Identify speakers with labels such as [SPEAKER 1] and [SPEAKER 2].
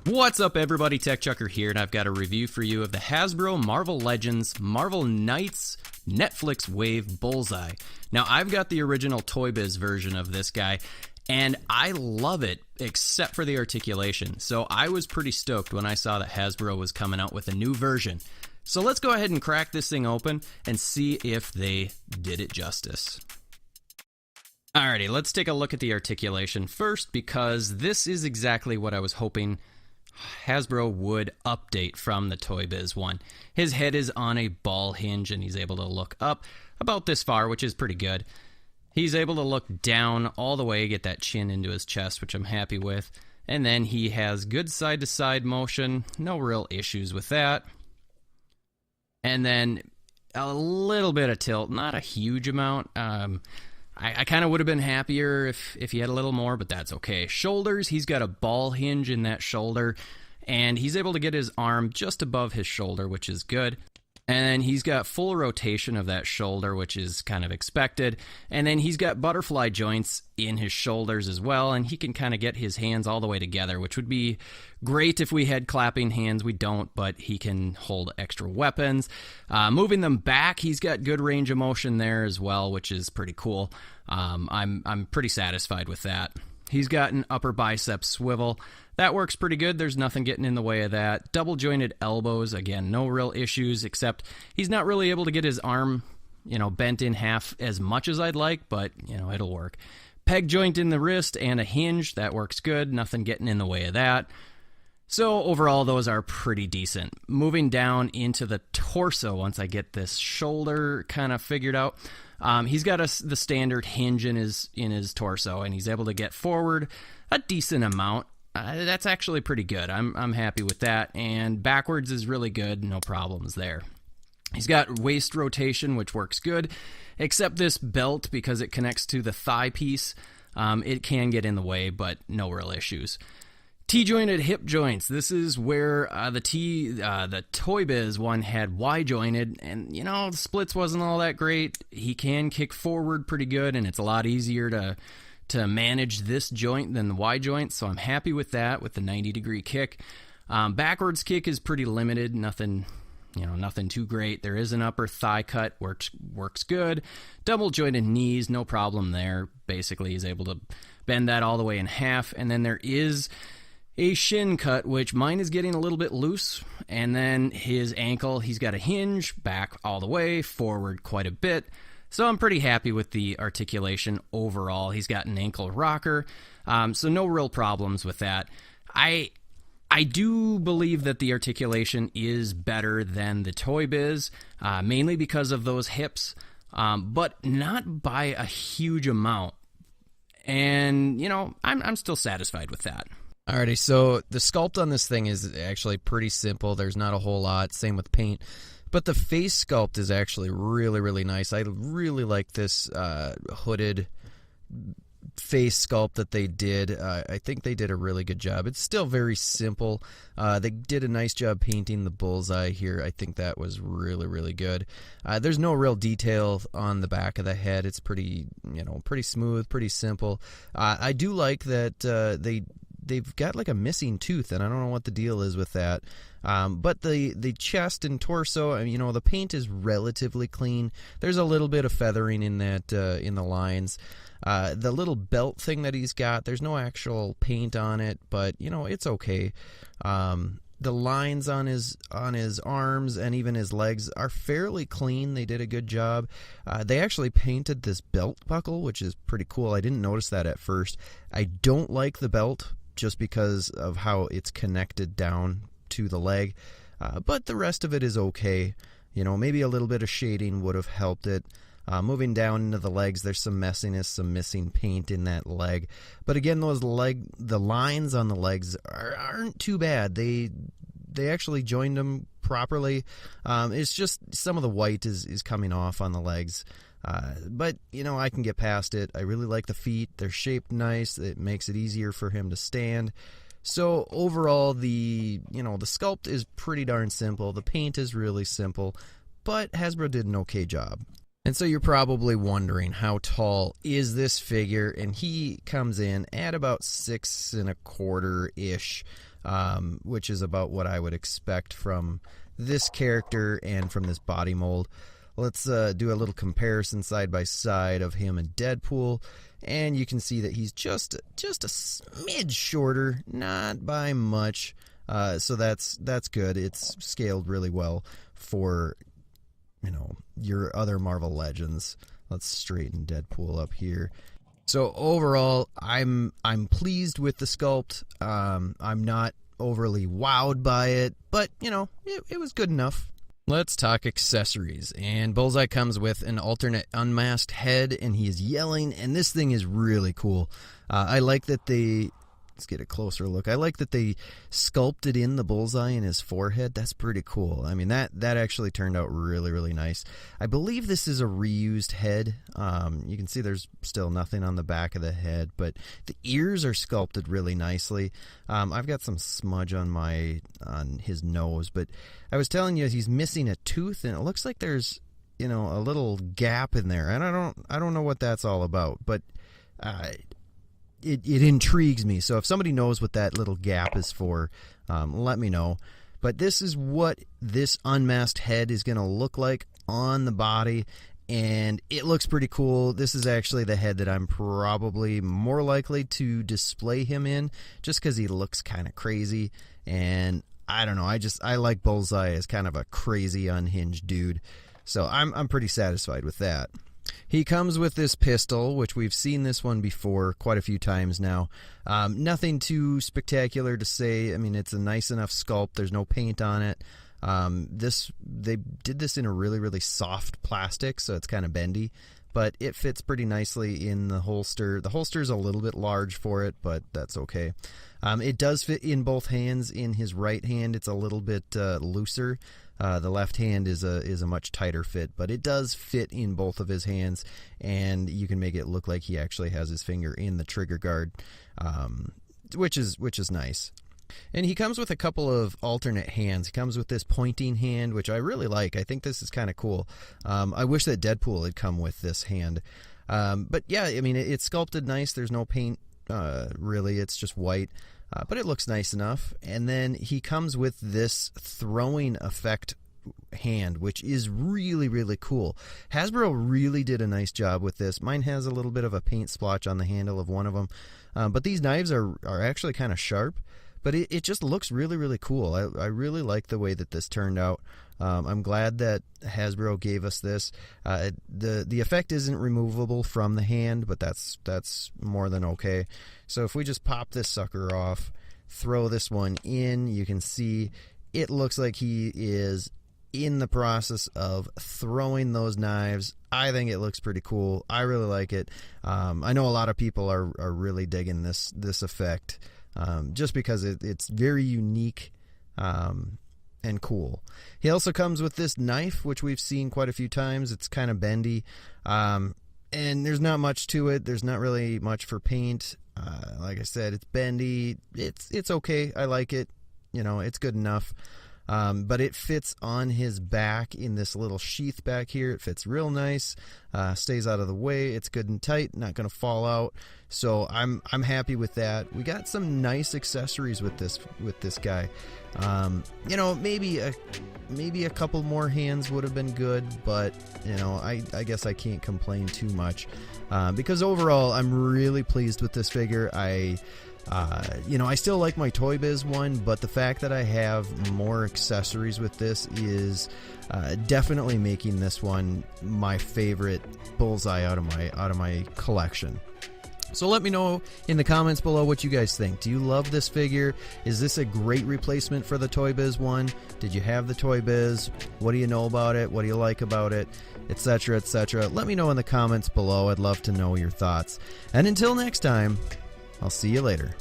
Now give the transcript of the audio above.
[SPEAKER 1] What's up everybody, Tech Chucker here, and I've got a review for you of the Hasbro Marvel Legends Marvel Knights Netflix Wave Bullseye. Now, I've got the original Toy Biz version of this guy, and I love it, except for the articulation. So I was pretty stoked when I saw that Hasbro was coming out with a new version. So let's go ahead and crack this thing open and see if they did it justice. Alrighty, let's take a look at the articulation first, because this is exactly what I was hoping Hasbro would update from the Toy Biz one. His head is on a ball hinge and he's able to look up about this far, which is pretty good. He's able to look down all the way, get that chin into his chest, which I'm happy with. And then he has good side-to-side motion, no real issues with that. And then a little bit of tilt, not a huge amount. I kind of would have been happier if he had a little more, but that's okay. Shoulders, he's got a ball hinge in that shoulder, and he's able to get his arm just above his shoulder, which is good. And then he's got full rotation of that shoulder, which is kind of expected. And then he's got butterfly joints in his shoulders as well, and he can kind of get his hands all the way together, which would be great if we had clapping hands. We don't, but he can hold extra weapons. Moving them back, he's got good range of motion there as well, which is pretty cool. I'm pretty satisfied with that. He's got an upper bicep swivel. That works pretty good. There's nothing getting in the way of that. Double jointed elbows, again, no real issues, except he's not really able to get his arm, bent in half as much as I'd like, but, it'll work. Peg joint in the wrist and a hinge, that works good. Nothing getting in the way of that. So overall, those are pretty decent. Moving down into the torso, once I get this shoulder kind of figured out, he's got the standard hinge in his torso, and he's able to get forward a decent amount. That's actually pretty good. I'm happy with that, and backwards is really good. No problems there. He's got waist rotation, which works good, except this belt, because it connects to the thigh piece. It can get in the way, but no real issues. T-jointed hip joints. This is where the Toy Biz one had Y-jointed, and the splits wasn't all that great. He can kick forward pretty good, and it's a lot easier to manage this joint than the Y joint, so I'm happy with that, with the 90-degree kick. Backwards kick is pretty limited, nothing too great. There is an upper thigh cut, works good. Double jointed knees, no problem there. Basically, he's able to bend that all the way in half, and then there is a shin cut, which mine is getting a little bit loose, and then his ankle, he's got a hinge, back all the way, forward quite a bit. So I'm pretty happy with the articulation overall. He's got an ankle rocker, so no real problems with that. I do believe that the articulation is better than the Toy Biz, mainly because of those hips, but not by a huge amount. And, I'm still satisfied with that.
[SPEAKER 2] Alrighty, so the sculpt on this thing is actually pretty simple. There's not a whole lot. Same with paint. But the face sculpt is actually really, really nice. I really like this hooded face sculpt that they did. I think they did a really good job. It's still very simple. They did a nice job painting the bullseye here. I think that was really, really good. There's no real detail on the back of the head. It's pretty, pretty smooth, pretty simple. I do like that they've got like a missing tooth, and I don't know what the deal is with that. But the chest and torso, the paint is relatively clean. There's a little bit of feathering in that in the lines. The little belt thing that he's got, there's no actual paint on it, but it's okay. The lines on his arms and even his legs are fairly clean. They did a good job. They actually painted this belt buckle, which is pretty cool. I didn't notice that at first. I don't like the belt just because of how it's connected down to the leg, but the rest of it is okay. Maybe a little bit of shading would have helped it. Moving down into the legs, there's some messiness, some missing paint in that leg, but again, the lines on the legs aren't too bad. They actually joined them properly. It's just some of the white is coming off on the legs. But I can get past it. I really like the feet. They're shaped nice. It makes it easier for him to stand. So overall, the sculpt is pretty darn simple. The paint is really simple, but Hasbro did an okay job. And so you're probably wondering, how tall is this figure? And he comes in at about 6.25-ish, which is about what I would expect from this character and from this body mold. Let's do a little comparison side by side of him and Deadpool, and you can see that he's just a smidge shorter, not by much. So that's good. It's scaled really well for, you know, your other Marvel Legends. Let's straighten Deadpool up here. So overall, I'm pleased with the sculpt. I'm not overly wowed by it, but you know, it was good enough. Let's talk accessories. And Bullseye comes with an alternate unmasked head, and he is yelling, and this thing is really cool. I like that they... Let's get a closer look. I like that they sculpted in the bullseye in his forehead. That's pretty cool. I mean, that actually turned out really, really nice. I believe this is a reused head. You can see there's still nothing on the back of the head, but the ears are sculpted really nicely. I've got some smudge on his nose, but I was telling you he's missing a tooth, and it looks like there's, you know, a little gap in there, and I don't know what that's all about, but It intrigues me. So if somebody knows what that little gap is for, let me know. But this is what this unmasked head is going to look like on the body, and it looks pretty cool. This is actually the head that I'm probably more likely to display him in, just because he looks kind of crazy. And I don't know, I like Bullseye as kind of a crazy, unhinged dude. So I'm pretty satisfied with that. He comes with this pistol, which we've seen this one before quite a few times now. Nothing too spectacular to say. I mean, it's a nice enough sculpt. There's no paint on it. They did this in a really, really soft plastic, so it's kind of bendy, but it fits pretty nicely in the holster. The holster's a little bit large for it, but that's okay. It does fit in both hands. In his right hand, it's a little bit looser. The left hand is a much tighter fit, but it does fit in both of his hands, and you can make it look like he actually has his finger in the trigger guard, which is nice. And he comes with a couple of alternate hands. He comes with this pointing hand, which I really like. I think this is kind of cool. I wish that Deadpool had come with this hand. But yeah, I mean, it's sculpted nice. There's no paint, really. It's just white. But it looks nice enough. And then he comes with this throwing effect hand, which is really, really cool. Hasbro really did a nice job with this. Mine has a little bit of a paint splotch on the handle of one of them. But these knives are actually kind of sharp. But it just looks really, really cool. I really like the way that this turned out. I'm glad that Hasbro gave us this. The effect isn't removable from the hand, but that's more than okay. So if we just pop this sucker off, throw this one in, you can see it looks like he is in the process of throwing those knives. I think it looks pretty cool. I really like it. I know a lot of people are really digging this effect. Just because it's very unique and cool. He also comes with this knife, which we've seen quite a few times. It's kind of bendy, and there's not much to it. There's not really much for paint. Like I said, it's bendy. It's okay. I like it. You know, it's good enough. But it fits on his back in this little sheath back here. It fits real nice, stays out of the way. It's good and tight, not going to fall out. So I'm happy with that. We got some nice accessories with this guy. You know, maybe a couple more hands would have been good, but you know, I guess I can't complain too much, because overall I'm really pleased with this figure. You know, I still like my Toy Biz one, but the fact that I have more accessories with this is definitely making this one my favorite Bullseye out of my collection. So let me know in the comments below what you guys think. Do you love this figure? Is this a great replacement for the Toy Biz one? Did you have the Toy Biz? What do you know about it? What do you like about it? Etc., etc. Let me know in the comments below. I'd love to know your thoughts. And until next time, I'll see you later.